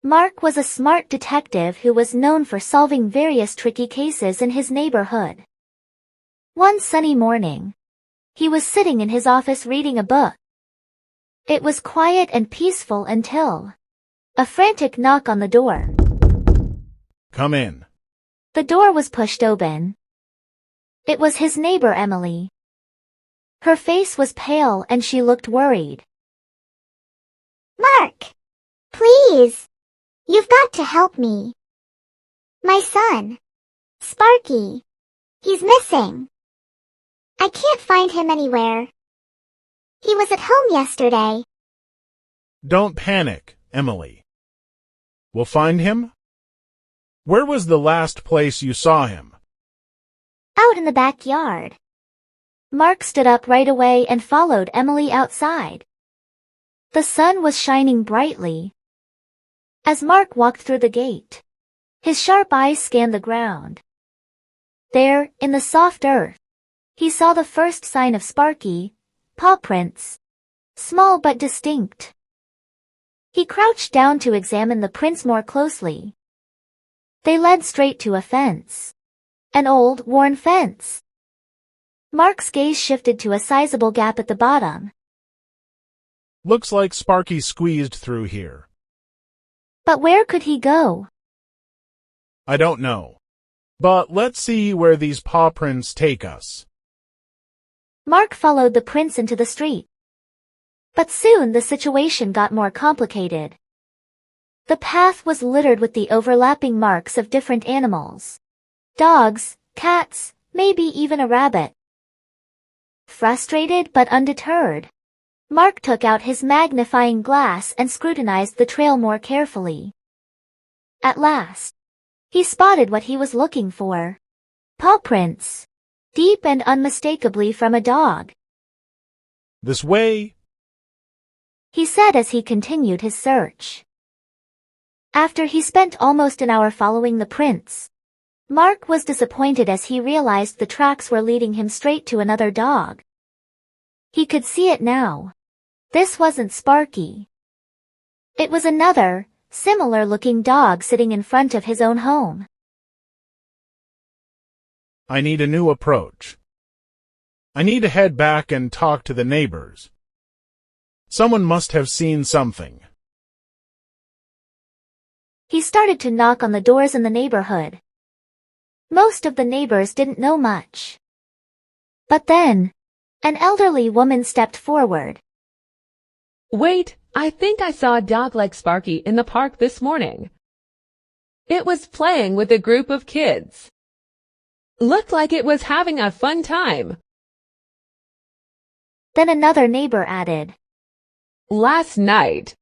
Mark was a smart detective who was known for solving various tricky cases in his neighborhood. One sunny morning, he was sitting in his office reading a book. It was quiet and peaceful until a frantic knock on the door. Come in. The door was pushed open. It was his neighbor Emily. Her face was pale and she looked worried. Mark, please. You've got to help me. My son, Sparky. He's missing. I can't find him anywhere. He was at home yesterday. Don't panic, Emily. We'll find him. Where was the last place you saw him? Out in the backyard. Mark stood up right away and followed Emily outside. The sun was shining brightly. As Mark walked through the gate, his sharp eyes scanned the ground. There, in the soft earth, he saw the first sign of Sparky, paw prints, small but distinct. He crouched down to examine the prints more closely. They led straight to a fence. An old, worn fence. Mark's gaze shifted to a sizable gap at the bottom. Looks like Sparky squeezed through here. But where could he go? I don't know. But let's see where these paw prints take us. Mark followed the prints into the street. But soon the situation got more complicated. The path was littered with the overlapping marks of different animals. Dogs, cats, maybe even a rabbit. Frustrated but undeterred, Mark took out his magnifying glass and scrutinized the trail more carefully. At last, he spotted what he was looking for. Paw prints. Deep and unmistakably from a dog. This way, he said as he continued his search. After he spent almost an hour following the prints, Mark was disappointed as he realized the tracks were leading him straight to another dog. He could see it now. This wasn't Sparky. It was another, similar-looking dog sitting in front of his own home. I need a new approach. I need to head back and talk to the neighbors. Someone must have seen something. He started to knock on the doors in the neighborhood. Most of the neighbors didn't know much. But then, an elderly woman stepped forward. Wait, I think I saw a dog like Sparky in the park this morning. It was playing with a group of kids. Looked like it was having a fun time. Then another neighbor added. Last night,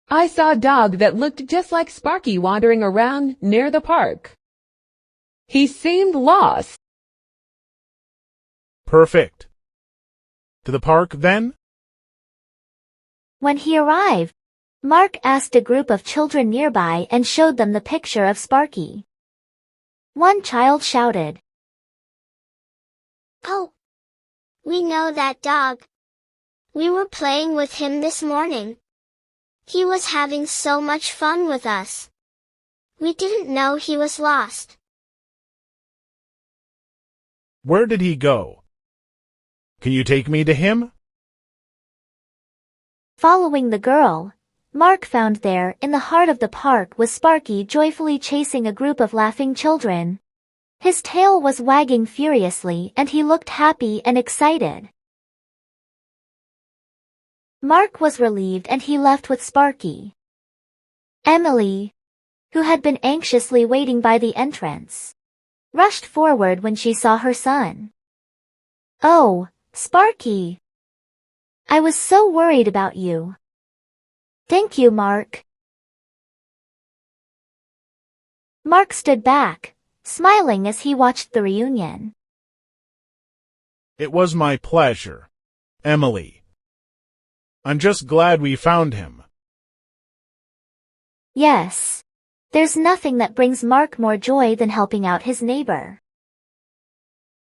I saw a dog that looked just like Sparky wandering around near the park. He seemed lost. Perfect. To the park, then? When he arrived, Mark asked a group of children nearby and showed them the picture of Sparky. One child shouted. Oh, we know that dog. We were playing with him this morning. He was having so much fun with us. We didn't know he was lost. Where did he go? Can you take me to him? Following the girl, Mark found there in the heart of the park was Sparky joyfully chasing a group of laughing children. His tail was wagging furiously and he looked happy and excited. Mark was relieved and he left with Sparky. Emily, who had been anxiously waiting by the entrance, rushed forward when she saw her son. Oh, Sparky! I was so worried about you. Thank you, Mark. Mark stood back, smiling as he watched the reunion. It was my pleasure, Emily. I'm just glad we found him. Yes. There's nothing that brings Mark more joy than helping out his neighbor.